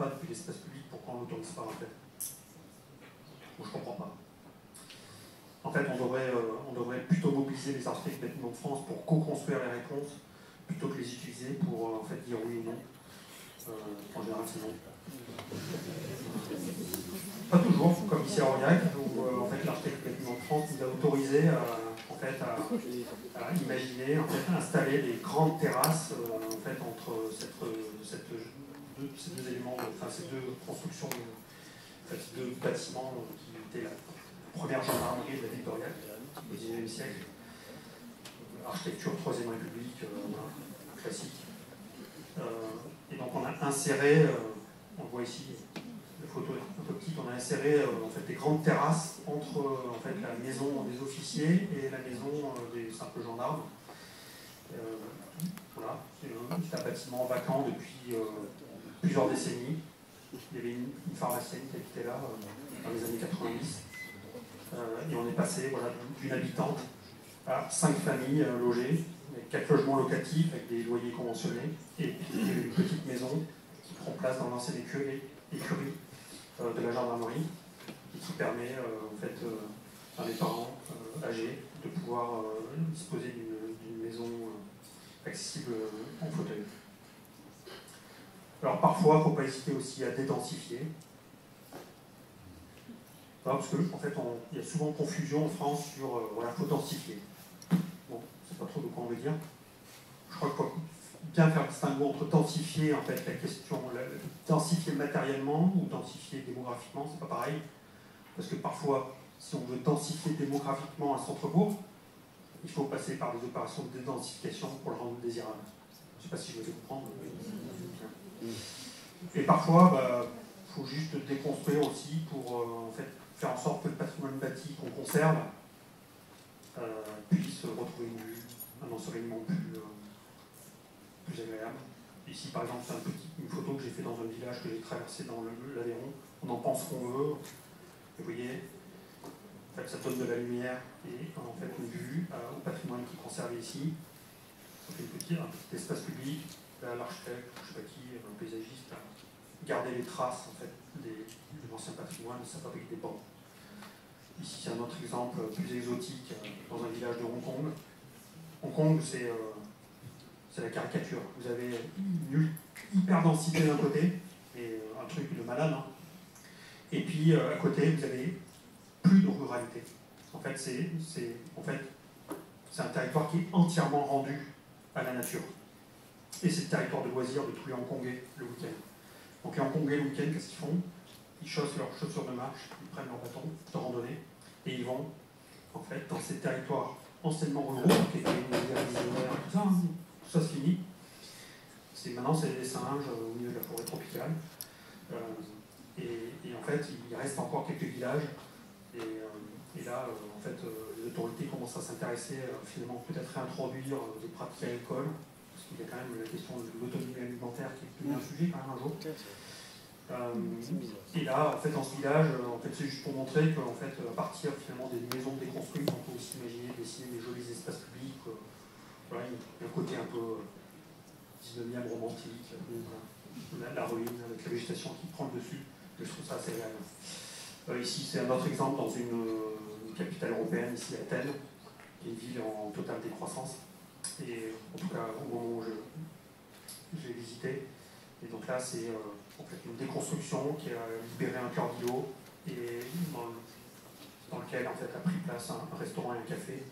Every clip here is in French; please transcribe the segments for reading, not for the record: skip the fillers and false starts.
pas depuis l'espace public, pourquoi on l'autorise pas en fait? Bon, je comprends pas. En fait, on devrait plutôt mobiliser les architectes bâtiments de France pour co-construire les réponses, plutôt que les utiliser pour en fait dire oui ou non. En général, c'est non. Pas toujours, comme ici à Aurillac, où en fait, l'architecte bâtiment de France nous a autorisé à imaginer, en fait, installer des grandes terrasses en fait, entre ces deux éléments, enfin ces deux constructions, en fait, ces deux bâtiments qui étaient la première gendarmerie de la Victoria au XIXe siècle, architecture Troisième République, classique. Et donc on a inséré, on le voit ici, la photo est un peu petite, on a inséré en fait, des grandes terrasses entre en fait, la maison des officiers et la maison des simples gendarmes. Voilà, c'est un bâtiment vacant depuis plusieurs décennies. Il y avait une pharmacienne qui habitait là dans les années 90. Et on est passé voilà, d'une habitante à 5 familles logées, avec 4 logements locatifs avec des loyers conventionnés, et puis une petite maison qui prend place dans l'ancienne écurie de la gendarmerie, et qui permet en fait, à mes parents âgés de pouvoir disposer d'une maison accessible en fauteuil. Alors parfois, il ne faut pas hésiter aussi à dédensifier. Parce que en fait, il y a souvent confusion en France sur voilà, faut densifier. Bon, je ne sais pas trop de quoi on veut dire. Je crois qu'il faut bien faire le distinguo entre densifier, en fait, la question, densifier matériellement ou densifier démographiquement, c'est pas pareil. Parce que parfois, si on veut densifier démographiquement un centre-bourg, il faut passer par des opérations de dédensification pour le rendre désirable. Je ne sais pas si je vais comprendre. Et parfois, faut juste déconstruire aussi pour en fait, faire en sorte que le patrimoine bâti qu'on conserve puisse retrouver un ensoleillement plus agréable. Ici, par exemple, c'est une photo que j'ai fait dans un village que j'ai traversé dans l'Aveyron. On en pense qu'on veut. Et vous voyez, en fait, ça donne de la lumière et en fait une vue au patrimoine qui est conservé ici. Ça fait un petit espace public. Là, l'architecte, je ne sais pas qui, un paysagiste, a gardé les traces en fait, de l'ancien patrimoine, ça fabrique des bancs. Ici, c'est un autre exemple plus exotique dans un village de Hong Kong. Hong Kong, c'est la caricature. Vous avez une hyper-densité d'un côté, et un truc de malade, hein. Et puis à côté, vous avez plus de ruralité. En fait, c'est un territoire qui est entièrement rendu à la nature. Et c'est le territoire de loisirs de tous les Hongkongais le week-end. Donc les Hongkongais le week-end, qu'est-ce qu'ils font? Ils chaussent leurs chaussures de marche, ils prennent leur bâton de randonnée, et ils vont, en fait, dans ces territoires anciennement ruraux, qui étaient tout ça, hein, tout ça se finit. Maintenant, c'est des singes au milieu de la forêt tropicale. Et en fait, il reste encore quelques villages. Et là, en fait, les autorités commencent à s'intéresser, finalement, peut-être réintroduire des pratiques agricoles, parce qu'il y a quand même la question de l'autonomie alimentaire qui est devenu un sujet quand même un jour. Et là, en fait, dans ce village, en fait, c'est juste pour montrer qu'en fait, à partir finalement des maisons déconstruites, on peut aussi imaginer dessiner des jolis espaces publics. Voilà, il y a un côté un peu 19e romantique, la ruine avec la végétation qui prend le dessus. Je trouve ça assez agréable. Ici, c'est un autre exemple dans une capitale européenne, ici Athènes, qui est une ville en totale décroissance. Et en tout cas, au moment où j'ai visité. Et donc là, c'est en fait une déconstruction qui a libéré un cœur d'îlot et dans lequel en fait, a pris place un restaurant et un café.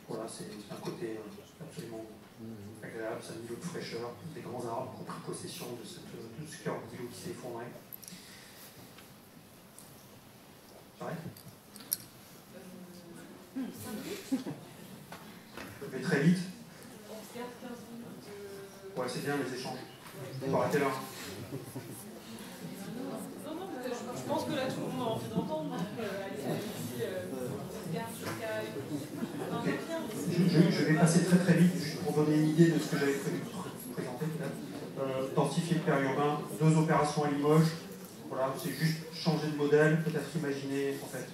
Voilà, c'est un côté absolument agréable, c'est un îlot de fraîcheur, des grands arbres qui ont pris possession de ce cœur d'îlot qui s'est effondré. J'arrête. Je vais très vite. Ouais, c'est bien les échanges. On va arrêter là. Non, je pense que là tout le monde a envie d'entendre. Je vais passer très très vite, juste pour donner une idée de ce que j'avais prévu de présenter. Densifier le périurbain, 2 opérations à Limoges. Voilà, c'est juste changer de modèle, peut-être imaginer, en fait,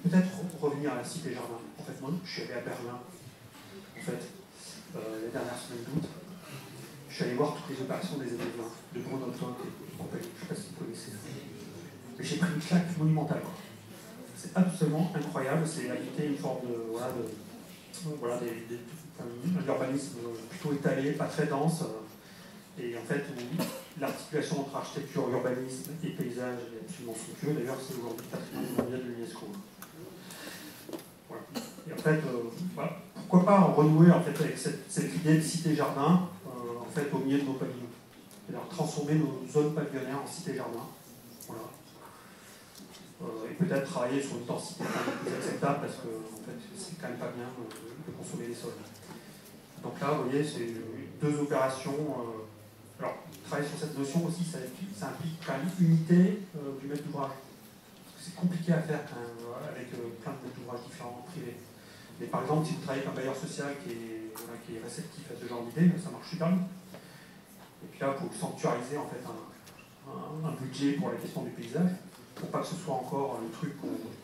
peut-être revenir à la Cité Jardin. En fait, moi, je suis allé à Berlin, en fait, les dernières semaines d'août. Je suis allé voir toutes les opérations des années 20, de Bruno Todt et compagnie, je ne sais pas si vous connaissez. Mais j'ai pris une claque monumentale. C'est absolument incroyable, c'est habiter une forme de, un urbanisme plutôt étalé, pas très dense, et en fait, l'articulation entre architecture, urbanisme et paysage est absolument somptueux. D'ailleurs, c'est aujourd'hui le patrimoine mondial de l'UNESCO. Voilà. Et en fait, pourquoi pas renouer en fait, avec cette idée de cité-jardin en fait, au milieu de nos pavillons. C'est-à-dire transformer nos zones pavillonnaires en cité-jardin. Voilà. Et peut-être travailler sur une densité plus acceptable parce que en fait, c'est quand même pas bien de consommer les sols. Donc là, vous voyez, c'est deux opérations. Alors, travailler sur cette notion aussi, ça implique quand même unité du maître d'ouvrage. C'est compliqué à faire avec plein de maîtres d'ouvrage différents privés. Mais par exemple, si vous travaillez avec un bailleur social qui est réceptif à ce genre d'idée, ça marche super bien. Et puis là, il faut sanctuariser en fait un budget pour la question du paysage, pour pas que ce soit encore le truc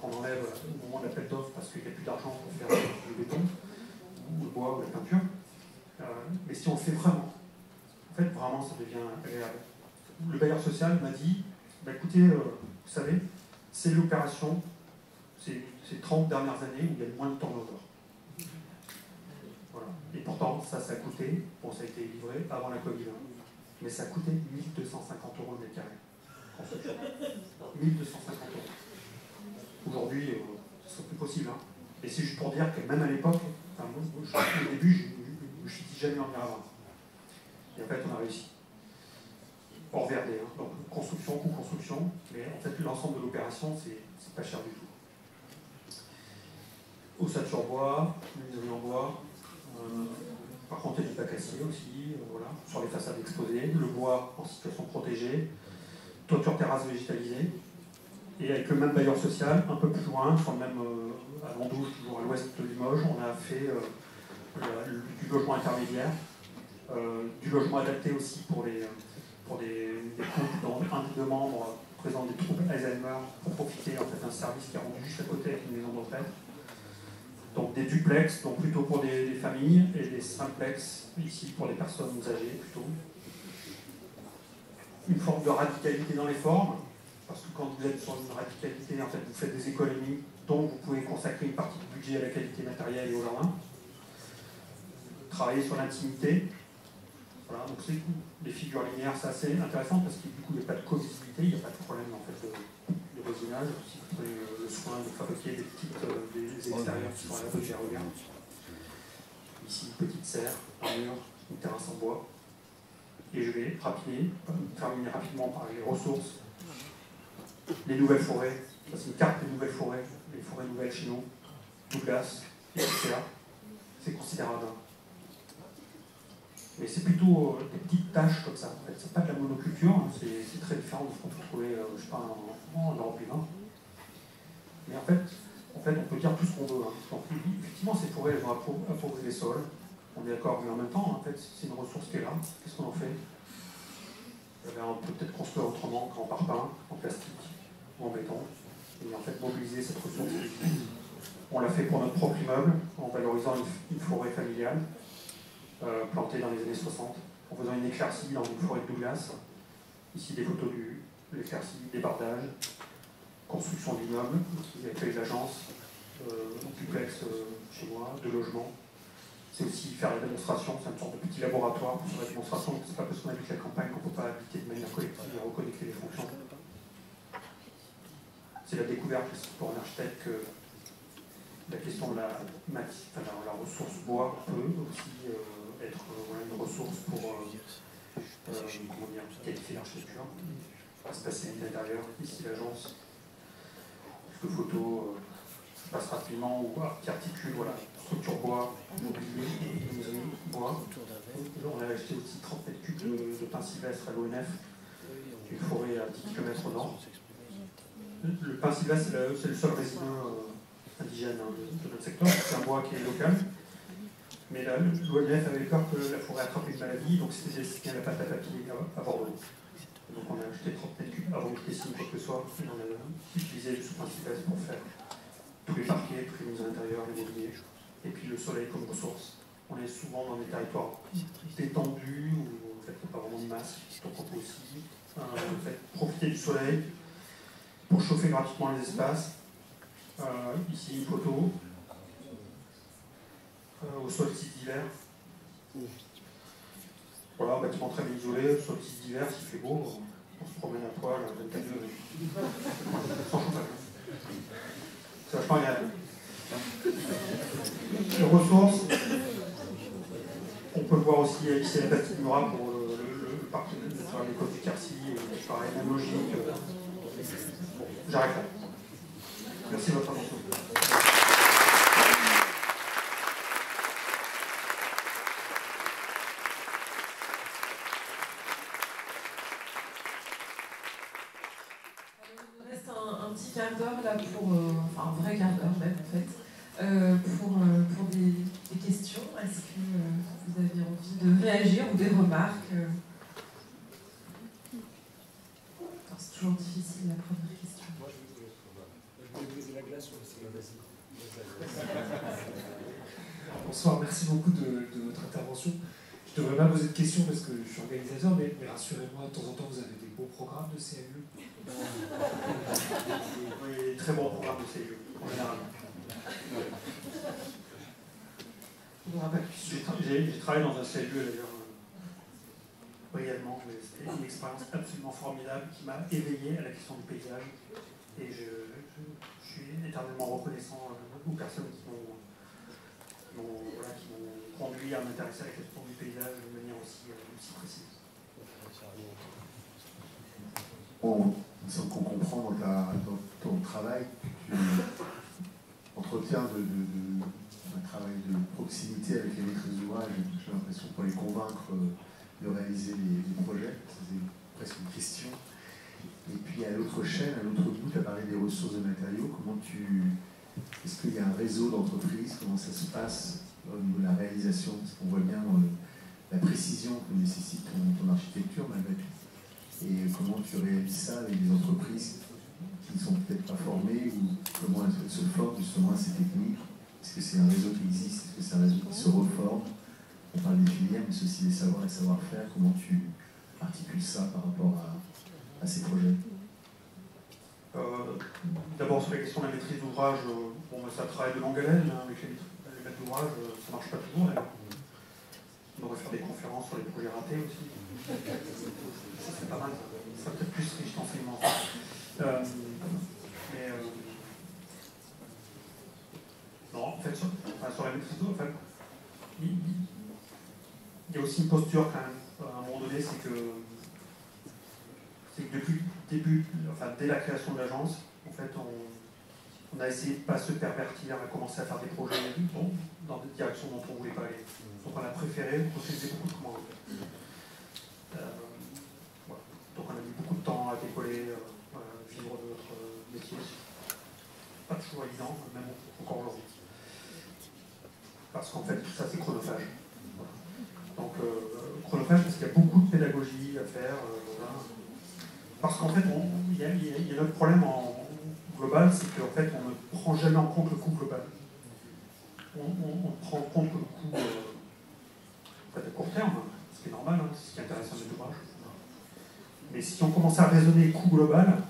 qu'on enlève au moment de l'appel d'offres parce qu'il n'y a plus d'argent pour faire du béton, ou le bois, ou la peinture. Mais si on le fait vraiment, en fait, vraiment, ça devient agréable. Le bailleur social m'a dit, écoutez, vous savez, c'est l'opération, c'est 30 dernières années où il y a le moins de turnover. Voilà. Et pourtant, ça a coûté, bon, ça a été livré avant la Covid, mais ça a coûté 1 250 € le mètre carré. 1 250 €. Aujourd'hui, ce serait plus possible. Et c'est juste pour dire que même à l'époque, au début, je me suis dit jamais on ira voir. Et en fait, on a réussi. Hors VRD, donc construction, coût-construction, mais en fait, l'ensemble de l'opération, c'est pas cher du tout. Ossature-bois, menuiserie en bois, par contre, il y a du bacassier aussi, voilà, sur les façades exposées, le bois en situation protégée, toiture terrasse végétalisée, et avec le même bailleur social, un peu plus loin, sur le même, à Mondouge, toujours à l'ouest de Limoges, on a fait du logement intermédiaire, du logement adapté aussi pour des couples dont un des deux membres présente des troubles Alzheimer pour profiter en fait, d'un service qui est rendu juste à côté avec une maison de retraite. Donc des duplex, donc plutôt pour des familles, et des simplex, ici pour les personnes âgées plutôt. Une forme de radicalité dans les formes, parce que quand vous êtes sur une radicalité, en fait, vous faites des économies, donc vous pouvez consacrer une partie du budget à la qualité matérielle et au jardin. Travailler sur l'intimité. Voilà, donc les figures linéaires, c'est assez intéressant parce que du coup, il n'y a pas de co-visibilité, il n'y a pas de problème en fait, de voisinage. Si vous prenez le soin de fabriquer des extérieurs qui sont à l'abri des regards. Ici, une petite serre, un mur, une terrasse en bois. Et je vais terminer rapidement par les ressources. Les nouvelles forêts, ça c'est une carte des nouvelles forêts, les forêts nouvelles chez nous, Douglas, etc. C'est considérable. Mais c'est plutôt des petites tâches comme ça. En fait, c'est pas de la monoculture, c'est très différent de ce qu'on peut trouver, je sais pas, en Europe du Nord. Mais en fait, on peut dire tout ce qu'on veut. Donc, effectivement, ces forêts, elles vont appauvrir les sols. On est d'accord, mais en même temps, en fait, c'est une ressource qui est là. Qu'est-ce qu'on en fait? On peut peut-être construire autrement qu'en parpaing, en plastique ou en béton. Et en fait, mobiliser cette ressource. On l'a fait pour notre propre immeuble, en valorisant une forêt familiale. Planté dans les années 60, en faisant une éclaircie dans une forêt de Douglas. Ici des photos de l'éclaircie, débardage, construction d'immeubles, qui accueille l'agence, duplex chez moi, de logement. C'est aussi faire la démonstration, c'est une sorte de petit laboratoire pour faire la démonstration. C'est pas parce qu'on habite la campagne qu'on ne peut pas habiter de manière collective et reconnecter les fonctions. C'est la découverte aussi pour un architecte que la question de la ressource bois peut aussi être une ressource pour qualifier l'architecture. Espace intérieur, ici l'agence, quelques photos, je passe rapidement, qui articule, voilà, structure bois, mobilier, menuiserie, bois. On a acheté aussi 30 mètres cubes de pin sylvestre à l'ONF, une forêt à 10 km au nord. Le pin sylvestre, c'est le seul résineux indigène de notre secteur, c'est un bois qui est local. Mais l'ONF avait peur que la forêt attrape une maladie, donc c'était destiné à la pâte à papier à Bordeaux. Donc on a acheté 30 mètres cubes avant que dessine quoi que ce soit, et on a utilisé le sous-pin sylvestre pour faire tous les parquets, toutes les mises à l'intérieur, les mobiliers, et puis le soleil comme ressource. On est souvent dans des territoires détendus, où en fait, il n'y a pas vraiment de masque, donc on peut aussi en fait, profiter du soleil pour chauffer gratuitement les espaces. Ici, une photo au solstice d'hiver. Voilà, bâtiment très bien isolé, solstice d'hiver, s'il fait beau, on se promène à poil, 24 degrés. Sans chauffage. C'est vachement agréable. Les ressources, on peut le voir aussi ici à la bâtisse du Murat pour le parc naturel des Côtes du Quercy, pareil, même logique. Bon, j'arrête là. Merci de votre attention. Il nous reste un petit quart d'heure là pour, enfin un vrai quart d'heure même en fait, pour des questions. Est-ce que vous avez envie de réagir ou des remarques C'est toujours difficile la première question. Moi je vais briser la glace sur le CV. Bonsoir, merci beaucoup de votre intervention. Je ne devrais pas poser de questions parce que je suis organisateur, mais rassurez-moi, de temps en temps vous avez des beaux programmes de CLE. Oui, très bon programme de CLE, en général. J'ai travaillé dans un CLE d'ailleurs brièvement, mais c'était une expérience absolument formidable qui m'a éveillé à la question du paysage. Et je suis éternellement reconnaissant aux personnes qui m'ont conduit à m'intéresser à la question du paysage de manière aussi précise. On comprend dans ton travail que tu entretiens un travail de proximité avec les maîtres d'ouvrage. J'ai l'impression pour les convaincre de réaliser les projets. C'est presque une question. Et puis à l'autre chaîne, à l'autre bout, tu as parlé des ressources de matériaux. Est-ce qu'il y a un réseau d'entreprises? Comment ça se passe au niveau de la réalisation? Parce qu'on voit bien la précision que nécessite ton architecture malgré tout. Et comment tu réalises ça avec des entreprises qui ne sont peut-être pas formées, ou comment elles se forment justement à ces techniques? Est-ce que c'est un réseau qui existe? Est-ce que c'est un réseau qui se reforme? On parle des filières, mais c'est aussi des savoirs et savoir-faire. Comment tu articules ça par rapport à ces projets? D'abord sur la question de la maîtrise d'ouvrage, ça travaille de longue haleine avec les maîtres d'ouvrage, ça ne marche pas toujours d'ailleurs. On devrait faire des conférences sur les projets ratés aussi. Ça c'est pas mal, ça serait peut-être plus riche d'enseignement. Non, en fait, sur la maîtrise d'ouvrage, il y a aussi une posture quand même, à un moment donné, c'est que depuis le début, dès la création de l'agence, en fait, on a essayé de ne pas se pervertir, à commencer à faire des projets dans des directions dont on ne voulait pas aller. Donc on a préféré refuser beaucoup de commandes. Voilà. Donc on a mis beaucoup de temps à décoller, vivre de notre métier. Pas toujours évident, même encore aujourd'hui. Parce qu'en fait, tout ça c'est chronophage. Voilà. Donc chronophage parce qu'il y a beaucoup de pédagogie à faire. Voilà. Parce qu'en fait, il y a notre problème en global, c'est qu'en fait, on ne prend jamais en compte le coût global. On prend en compte le coût à court terme, ce qui est normal, c'est ce qui intéresse un maître d'ouvrage. Mais si on commence à raisonner coût global,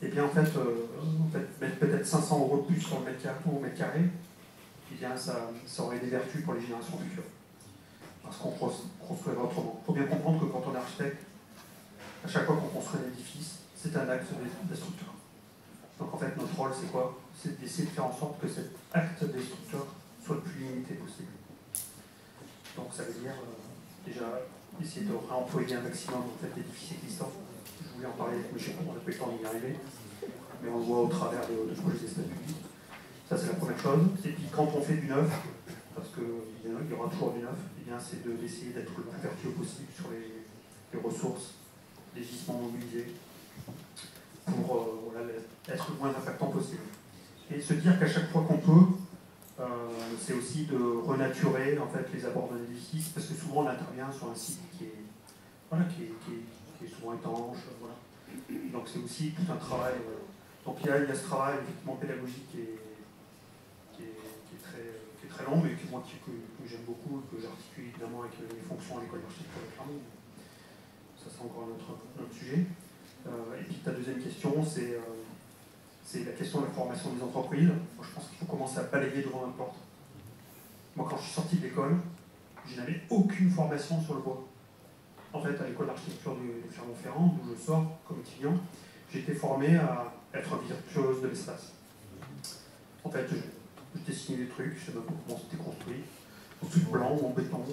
eh bien en fait mettre peut-être 500 € de plus sur le mètre carré, eh bien ça aurait des vertus pour les générations futures. Parce qu'on construirait autrement. Il faut bien comprendre que quand on est architecte, à chaque fois qu'on construit un édifice, c'est un acte destructeur. Donc en fait, notre rôle, c'est quoi? C'est d'essayer de faire en sorte que cet acte destructeur soit le plus limité possible. Donc ça veut dire déjà essayer de réemployer un maximum d'édifices existants. Je voulais en parler avec Michel, on n'a pas eu le temps d'y arriver, mais on le voit au travers de projets d'espace public. Ça, c'est la première chose. Et puis quand on fait du neuf, parce qu'il y aura toujours du neuf, eh bien c'est d'essayer d'être le plus vertueux possible sur les ressources, les gisements mobilisés, pour être le moins impactant possible. Et se dire qu'à chaque fois qu'on peut, c'est aussi de renaturer en fait, les abords d'un édifice, parce que souvent on intervient sur un site qui est souvent étanche. Voilà. Donc c'est aussi tout un travail. Donc il y a ce travail effectivement pédagogique qui est très très long, mais que j'aime beaucoup, que j'articule évidemment avec mes fonctions à l'école d'architecture de Clermont. Ça, c'est encore un autre sujet. Et puis ta deuxième question, c'est la question de la formation des entreprises. Moi, je pense qu'il faut commencer à balayer devant la porte. Moi, quand je suis sorti de l'école, je n'avais aucune formation sur le bois. En fait, à l'école d'architecture de Clermont-Ferrand, d'où je sors comme étudiant, j'ai été formé à être virtuose de l'espace. En fait, je dessinais des trucs, je savais pas comment c'était construit, en tout blanc ou en béton,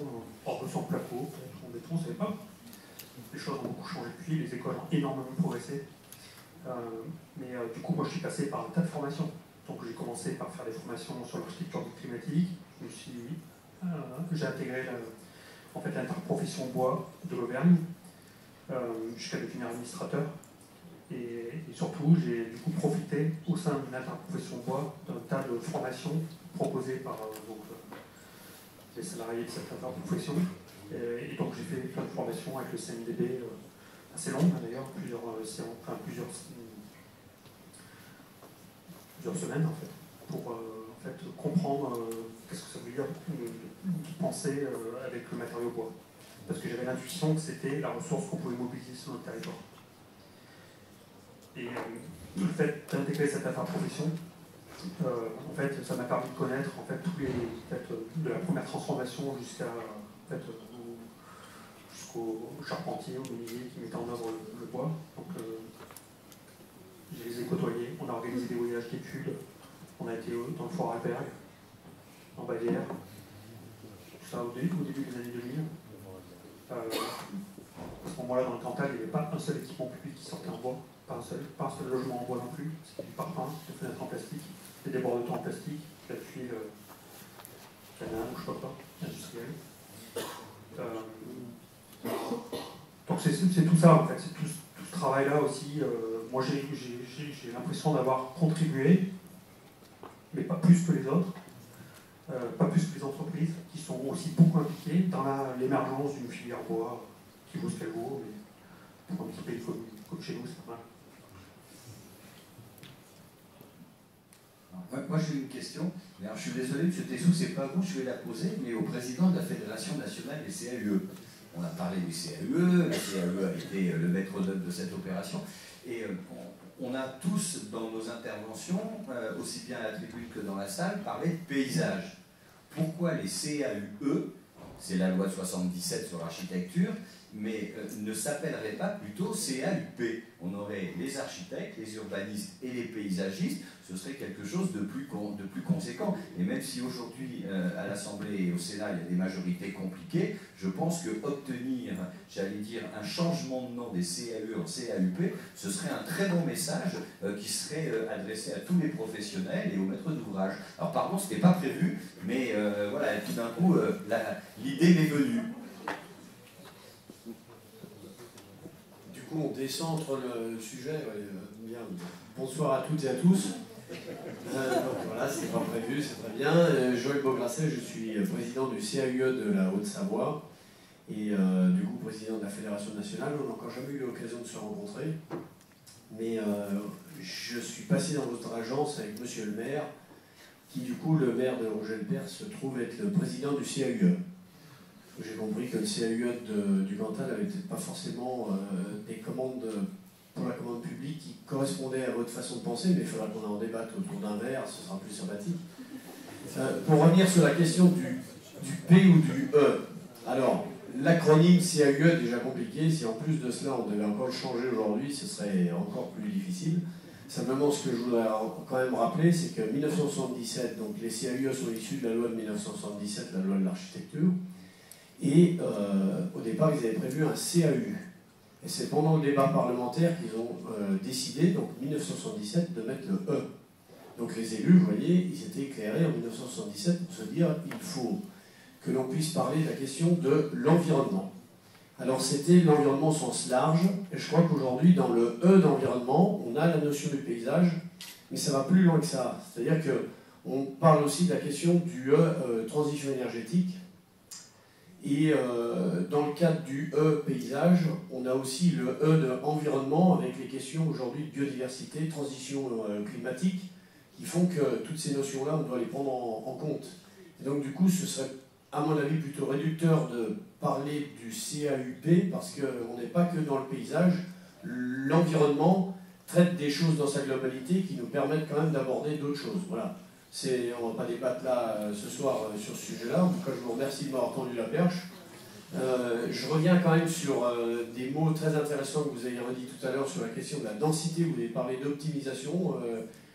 sans placo, en béton, on ne savait pas. Les choses ont beaucoup changé depuis, les écoles ont énormément progressé. Mais du coup, moi, je suis passé par un tas de formations. Donc, j'ai commencé par faire des formations sur l'architecture climatique. J'ai intégré l'interprofession bois de l'Auvergne jusqu'à devenir administrateur. Et surtout, j'ai du coup profité au sein d'une interprofession bois d'un tas de formations proposées par les salariés de cette interprofession. Et donc, j'ai fait plein de formations avec le CNDB, assez longues d'ailleurs, plusieurs semaines en fait, pour comprendre qu'est-ce que ça veut dire de penser avec le matériau bois. Parce que j'avais l'intuition que c'était la ressource qu'on pouvait mobiliser sur notre territoire. Et le fait d'intégrer cette interprofession, ça m'a permis de connaître de la première transformation jusqu'au charpentier, au menuisier qui mettait en œuvre le bois. Donc, je les ai côtoyés, on a organisé des voyages d'études, on a été dans le Vorarlberg, en Bavière, tout ça au début des années 2000. À ce moment-là, dans le Cantal, il n'y avait pas un seul équipement public qui sortait en bois, pas un seul logement en bois non plus, c'était du parpaing, des fenêtres en plastique, des débordeurs en plastique, de la tuile canal ou je sais pas quoi, industrielle. Donc c'est tout ça en fait, c'est tout ce travail-là aussi. Moi j'ai l'impression d'avoir contribué, mais pas plus que les autres, pas plus que les entreprises, qui sont aussi beaucoup impliquées dans l'émergence d'une filière bois qui vaut ce qu'elle vaut, mais pour un petit pays comme chez nous, c'est pas mal. Moi j'ai une question. Alors, je suis désolé, M. Tessou, c'est pas vous, je vais la poser, mais au président de la Fédération nationale des CAUE. On a parlé du CAUE, le CAUE a été le maître d'œuvre de cette opération, et on a tous, dans nos interventions, aussi bien à la tribune que dans la salle, parlé de paysage. Pourquoi les CAUE, c'est la loi de 77 sur l'architecture, mais ne s'appellerait pas plutôt CAUP? On aurait les architectes, les urbanistes et les paysagistes, ce serait quelque chose de plus conséquent. Et même si aujourd'hui, à l'Assemblée et au Sénat, il y a des majorités compliquées, je pense qu'obtenir, j'allais dire, un changement de nom des CAUE en CAUP, ce serait un très bon message qui serait adressé à tous les professionnels et aux maîtres d'ouvrage. Alors pardon, ce n'était pas prévu, mais voilà, tout d'un coup, l'idée m'est venue. Du coup, on décentre le sujet. Bien. Bonsoir à toutes et à tous. Donc voilà, c'est pas prévu, c'est très bien. Joël Beaugrasset, je suis président du CAUE de la Haute-Savoie et du coup président de la Fédération nationale. On n'a encore jamais eu l'occasion de se rencontrer, mais je suis passé dans votre agence avec monsieur le maire, qui du coup, le maire de Roger-le-Père, se trouve être le président du CAUE. J'ai compris que le CAUE du Cantal n'avait peut-être pas forcément des commandes pour la commande publique qui correspondaient à votre façon de penser, mais il faudra qu'on en débatte autour d'un verre, ce sera plus sympathique. Pour revenir sur la question du P ou du E, alors l'acronyme CAUE est déjà compliqué, si en plus de cela on devait encore le changer aujourd'hui, ce serait encore plus difficile. Simplement, ce que je voudrais quand même rappeler, c'est que 1977, donc les CAUE sont issus de la loi de 1977, la loi de l'architecture, et au départ, ils avaient prévu un CAU. Et c'est pendant le débat parlementaire qu'ils ont décidé, donc 1977, de mettre le E. Donc les élus, vous voyez, ils étaient éclairés en 1977 pour se dire il faut que l'on puisse parler de la question de l'environnement. Alors c'était l'environnement au sens large, et je crois qu'aujourd'hui, dans le E d'environnement, on a la notion du paysage, mais ça va plus loin que ça. C'est-à-dire qu'on parle aussi de la question du E, transition énergétique. Et dans le cadre du E paysage, on a aussi le E de environnement avec les questions aujourd'hui de biodiversité, transition climatique, qui font que toutes ces notions-là, on doit les prendre en compte. Et donc du coup, ce serait à mon avis plutôt réducteur de parler du CAUP parce qu'on n'est pas que dans le paysage. L'environnement traite des choses dans sa globalité qui nous permettent quand même d'aborder d'autres choses. Voilà. On ne va pas débattre là ce soir sur ce sujet-là. En tout cas, je vous remercie de m'avoir tendu la perche. Je reviens quand même sur des mots très intéressants que vous avez redit tout à l'heure sur la question de la densité. Vous avez parlé d'optimisation.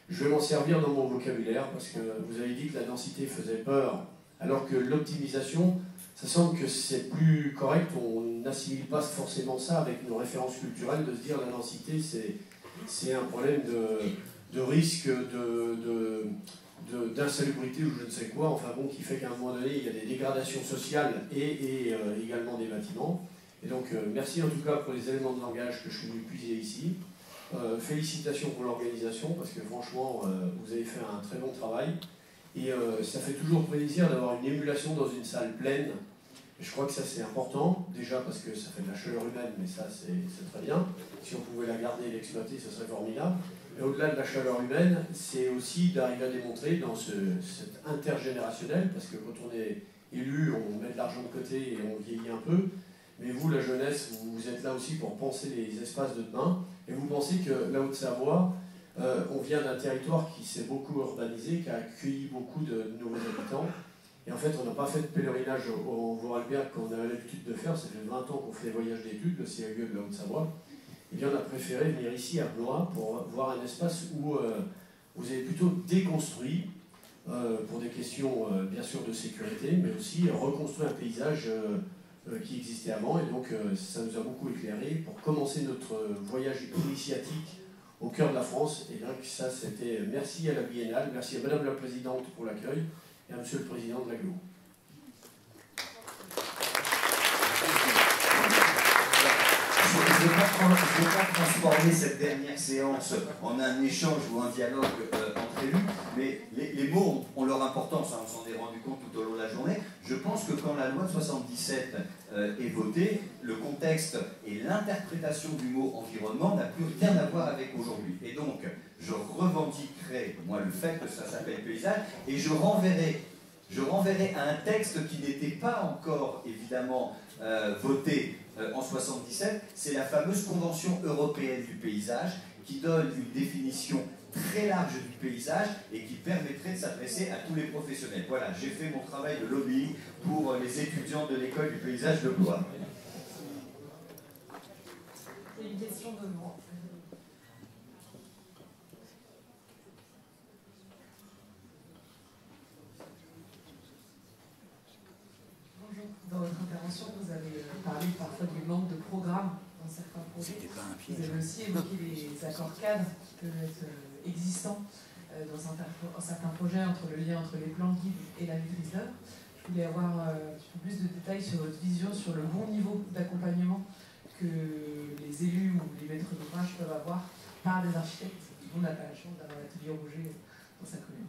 Je vais m'en servir dans mon vocabulaire parce que vous avez dit que la densité faisait peur, alors que l'optimisation, ça semble que c'est plus correct. On n'assimile pas forcément ça avec nos références culturelles de se dire la densité, c'est un problème de risque, d'insalubrité ou je ne sais quoi, enfin bon, qui fait qu'à un moment donné, il y a des dégradations sociales et également des bâtiments. Et donc, merci en tout cas pour les éléments de langage que je suis venu puiser ici. Félicitations pour l'organisation, parce que franchement, vous avez fait un très bon travail. Et ça fait toujours plaisir d'avoir une émulation dans une salle pleine. Et je crois que ça c'est important, déjà parce que ça fait de la chaleur humaine, mais ça c'est très bien. Si on pouvait la garder et l'exploiter, ce serait formidable. Et au-delà de la chaleur humaine, c'est aussi d'arriver à démontrer dans cet intergénérationnel, parce que quand on est élu, on met de l'argent de côté et on vieillit un peu. Mais vous, la jeunesse, vous êtes là aussi pour penser les espaces de demain. Et vous pensez que la Haute-Savoie, on vient d'un territoire qui s'est beaucoup urbanisé, qui a accueilli beaucoup de nouveaux habitants. Et en fait, on n'a pas fait de pèlerinage au Vorarlberg qu'on avait l'habitude de faire. Ça fait 20 ans qu'on fait des voyages d'études, le CAUE de la Haute-Savoie. Et bien, on a préféré venir ici à Blois pour voir un espace où vous avez plutôt déconstruit, pour des questions bien sûr de sécurité, mais aussi reconstruit un paysage qui existait avant. Et donc, ça nous a beaucoup éclairé pour commencer notre voyage initiatique au cœur de la France. Et donc, ça, c'était merci à la Biennale, merci à Madame la Présidente pour l'accueil et à Monsieur le Président de l'AGLO. Je ne vais pas transformer cette dernière séance en un échange ou un dialogue entre élus, mais les mots ont leur importance, hein, on s'en est rendu compte tout au long de la journée. Je pense que quand la loi de 77 est votée, le contexte et l'interprétation du mot environnement n'a plus rien à voir avec aujourd'hui. Et donc, je revendiquerai, moi, le fait que ça s'appelle paysage, et je renverrai à un texte qui n'était pas encore, évidemment, voté en 77, c'est la fameuse Convention européenne du paysage qui donne une définition très large du paysage et qui permettrait de s'adresser à tous les professionnels. Voilà, j'ai fait mon travail de lobbying pour les étudiants de l'école du paysage de Blois. Il y a une question devant. Dans votre intervention, vous avez parlé parfois du manque de programmes dans certains projets. Vous avez aussi évoqué les accords cadres qui peuvent être existants dans certains projets, entre le lien entre les plans guides et la maîtrise d'œuvre. Je voulais avoir un petit peu plus de détails sur votre vision sur le bon niveau d'accompagnement que les élus ou les maîtres d'ouvrage peuvent avoir par des architectes. On n'a pas la chance d'avoir l'atelier Rouget dans sa commune.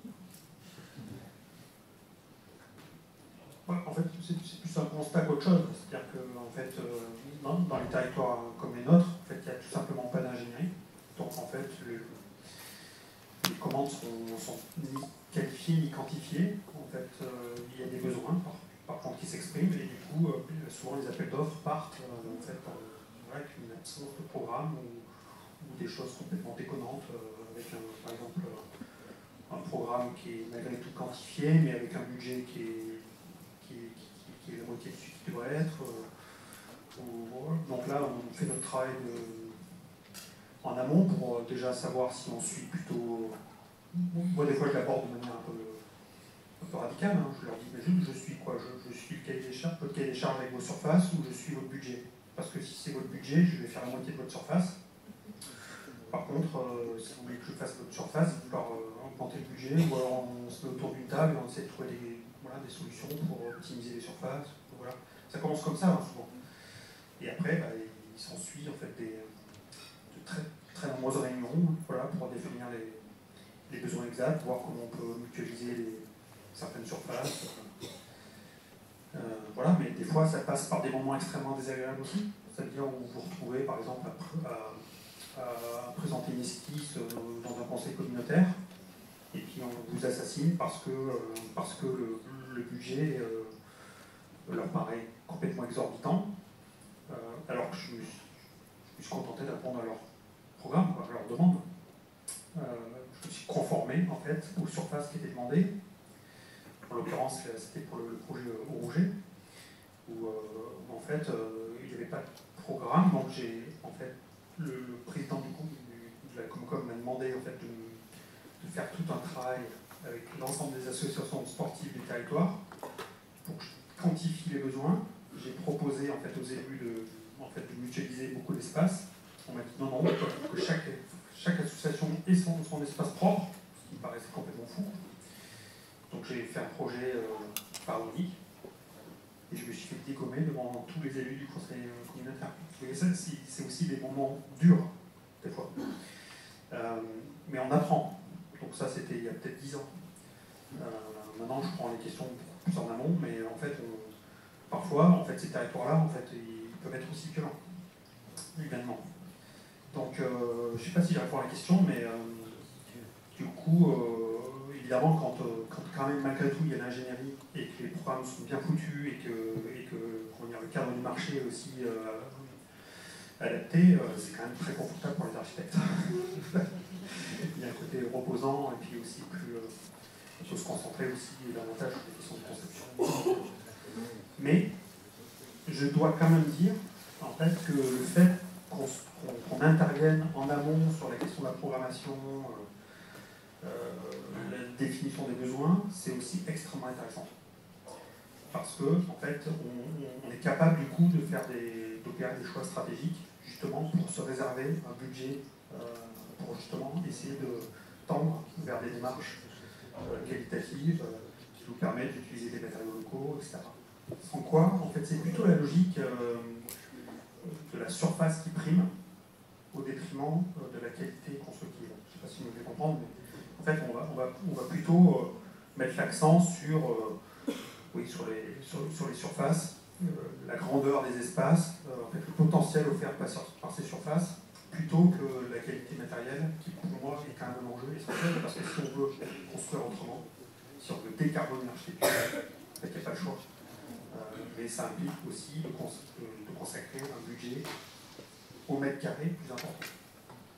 En fait, c'est plus un constat qu'autre chose. C'est-à-dire que, en fait, dans les territoires comme les nôtres, en fait, il n'y a tout simplement pas d'ingénierie. Donc, en fait, les commandes sont ni qualifiées ni quantifiées. En fait, il y a des besoins, par contre, qui s'expriment, et du coup, souvent les appels d'offres partent en fait, avec une absence de programme ou des choses complètement déconnantes, avec par exemple un programme qui est malgré tout quantifié, mais avec un budget qui est la moitié de ce qui devrait être. Donc là, on fait notre travail en amont pour déjà savoir si on suit plutôt... Moi, des fois, je l'aborde de manière un peu radicale. Hein. Je leur dis, mais je suis quoi? Je suis le cahier des charges avec vos surfaces ou je suis votre budget? Parce que si c'est votre budget, je vais faire la moitié de votre surface. Par contre, si vous voulez que je fasse votre surface, il va falloir augmenter le budget, ou alors on se met autour d'une table et on essaie de trouver des solutions pour optimiser les surfaces. Voilà. Ça commence comme ça, hein, souvent. Et après, il s'ensuit en fait de très, très nombreuses réunions, voilà, pour définir les besoins exacts, voir comment on peut mutualiser certaines surfaces. Voilà, mais des fois, ça passe par des moments extrêmement désagréables aussi. C'est-à-dire où vous vous retrouvez, par exemple, à présenter une esquisse dans un conseil communautaire, et puis on vous assassine parce que le budget leur paraît complètement exorbitant, alors que je me suis contenté de répondre à leur programme, à leur demande. Je me suis conformé en fait aux surfaces qui étaient demandées. En l'occurrence, c'était pour le projet au Rouget, où en fait il n'y avait pas de programme. Donc le président de la Comcom m'a demandé en fait de faire tout un travail avec l'ensemble des associations sportives du territoire pour que je quantifie les besoins. J'ai proposé en fait aux élus de mutualiser beaucoup d'espace. On m'a dit non, que chaque association ait son espace propre, ce qui me paraissait complètement fou. Donc j'ai fait un projet parodique et je me suis fait dégommer devant tous les élus du conseil communautaire. Et ça, c'est aussi des moments durs, des fois. Mais on apprend. Donc ça, c'était il y a peut-être 10 ans. Maintenant, je prends les questions plus en amont, mais en fait, parfois, en fait, ces territoires-là, en fait, ils peuvent être aussi violents, humainement. Donc, je ne sais pas si je réponds à la question, mais du coup, évidemment, quand même, malgré tout, il y a l'ingénierie et que les programmes sont bien foutus et que le cadre du marché est aussi adapté, c'est quand même très confortable pour les architectes. Il y a un côté reposant et puis aussi il faut se concentrer aussi davantage sur les questions de conception. Mais je dois quand même dire en fait que le fait qu'on intervienne en amont sur la question de la programmation, la définition des besoins, c'est aussi extrêmement intéressant. Parce que en fait, on est capable du coup d'opérer des choix stratégiques justement pour se réserver un budget pour justement essayer de tendre vers des démarches qualitatives qui nous permettent d'utiliser des matériaux locaux, etc. Sans quoi, en fait, c'est plutôt la logique de la surface qui prime au détriment de la qualité constructive. Je ne sais pas si vous me faites comprendre, mais en fait, on va plutôt mettre l'accent sur les surfaces, la grandeur des espaces, en fait, le potentiel offert par ces surfaces, plutôt que la qualité matérielle, qui pour moi est quand même un enjeu essentiel, parce que si on veut construire autrement, si on veut décarboner l'architecture, il n'y a pas le choix. Mais ça implique aussi de consacrer un budget au mètre carré plus important.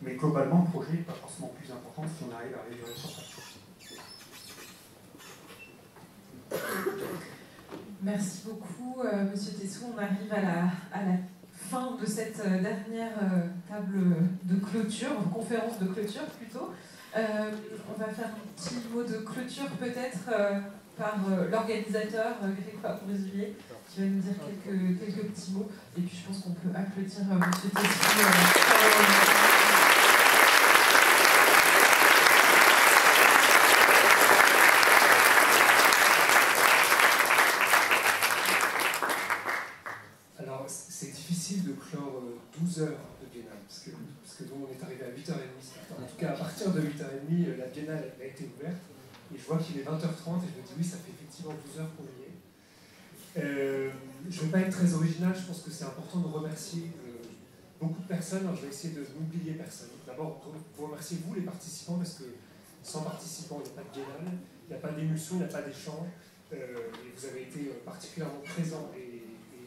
Mais globalement, le projet n'est pas forcément plus important si on arrive à réduire les surfaces. Merci beaucoup, Monsieur Tessou. On arrive à la fin de cette dernière table de clôture, conférence de clôture plutôt. On va faire un petit mot de clôture peut-être par l'organisateur Grégoire Brusilier qui va nous dire quelques petits mots. Et puis je pense qu'on peut applaudir Monsieur Tessou. C'est difficile de clore 12 heures de biennale, parce que nous on est arrivé à 8h30 ce matin. En tout cas, à partir de 8h30, la biennale a été ouverte, et je vois qu'il est 20h30, et je me dis oui, ça fait effectivement 12 heures qu'on y est. Je ne vais pas être très original, je pense que c'est important de remercier beaucoup de personnes. Alors, je vais essayer de n'oublier personne. D'abord, vous remercier vous, les participants, parce que sans participants, il n'y a pas de biennale, il n'y a pas d'émulsion, il n'y a pas d'échange, et vous avez été particulièrement présents et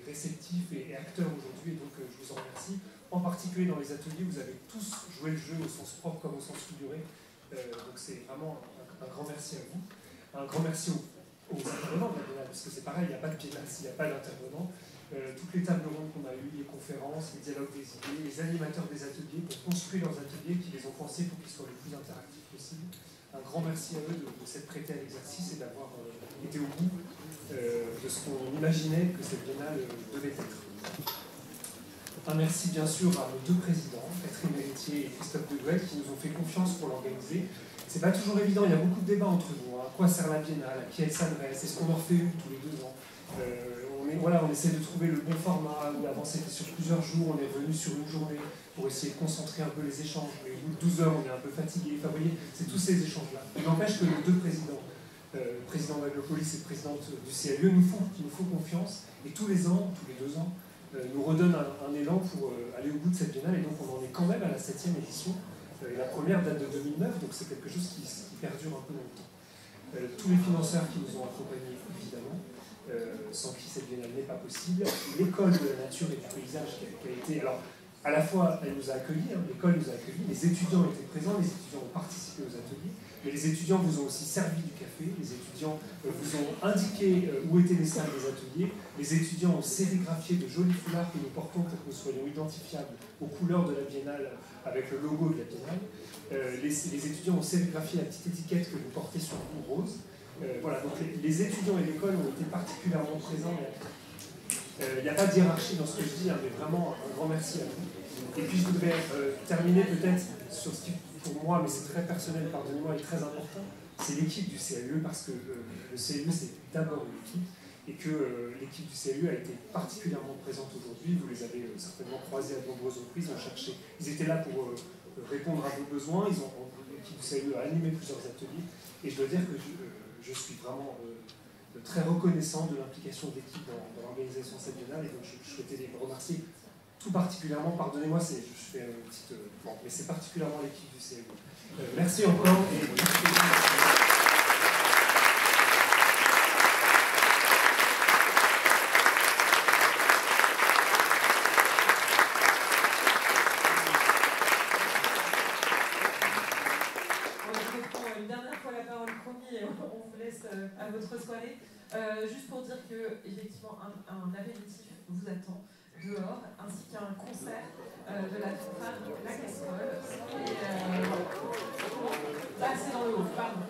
réceptifs et acteurs aujourd'hui, et donc je vous en remercie. En particulier dans les ateliers, vous avez tous joué le jeu au sens propre comme au sens figuré, donc c'est vraiment un grand merci à vous. Un grand merci aux intervenants de la biennale, parce que c'est pareil, il n'y a pas de biennale s'il n'y a pas d'intervenants. Toutes les tables rondes qu'on a eues, les conférences, les dialogues des idées, les animateurs des ateliers qui ont construit leurs ateliers, qui les ont pensés pour qu'ils soient le plus interactifs possible. Un grand merci à eux de s'être prêtés à l'exercice et d'avoir été au bout de ce qu'on imaginait que cette biennale devait être. Un merci bien sûr à nos deux présidents, Catherine Méritier et Christophe Deguet, qui nous ont fait confiance pour l'organiser. C'est pas toujours évident, il y a beaucoup de débats entre nous. À quoi sert la biennale? À qui elle s'adresse? Est-ce qu'on en refait une tous les 2 ans? On essaie de trouver le bon format. Avant c'était sur plusieurs jours, on est revenu sur une journée pour essayer de concentrer un peu les échanges. Mais au bout de 12 heures, on est un peu fatigué. Enfin, vous voyez, c'est tous ces échanges-là. Il n'empêche que nos deux présidents, le président d'Aglopolis et le président du CLE, nous font confiance. Et tous les ans, tous les 2 ans, nous redonnent un élan pour aller au bout de cette biennale. Et donc on en est quand même à la 7e édition. Et la première date de 2009, donc c'est quelque chose qui perdure un peu dans le temps. tous les financeurs qui nous ont accompagnés, évidemment, sans qui cette biennale n'est pas possible, l'école de la nature et du paysage qui a été... Alors, à la fois, elle nous a accueillis, hein, l'école nous a accueillis, les étudiants étaient présents, les étudiants ont participé aux ateliers, mais les étudiants vous ont aussi servi du café, les étudiants vous ont indiqué où étaient les salles des ateliers, les étudiants ont sérigraphié de jolis foulards que nous portons pour que nous soyons identifiables aux couleurs de la biennale avec le logo de la biennale. Les étudiants ont sérigraphié la petite étiquette que vous portez sur vous, rose. Voilà, donc les étudiants et l'école ont été particulièrement présents. Il n'y a pas de hiérarchie dans ce que je dis, hein, mais vraiment un grand merci à vous. Et puis je voudrais terminer peut-être sur ce qui, pour moi, mais c'est très personnel, pardonnez-moi, est très important, c'est l'équipe du CAUE, parce que le CAUE c'est d'abord une équipe, et que l'équipe du CAUE a été particulièrement présente aujourd'hui. Vous les avez certainement croisés à de nombreuses reprises, ils étaient là pour répondre à vos besoins, l'équipe du CAUE a animé plusieurs ateliers, et je dois dire que je suis vraiment très reconnaissant de l'implication de l'équipe dans l'organisation de cette biennale, et donc je souhaitais les remercier tout particulièrement. Pardonnez-moi, je fais une petite... bon, mais c'est particulièrement l'équipe du CAUE. Merci encore. On vous laisse à votre soirée. Juste pour dire que effectivement un apéritif vous attend dehors, ainsi qu'un concert de la fanfare La Casserole. Et là c'est dans le haut, pardon.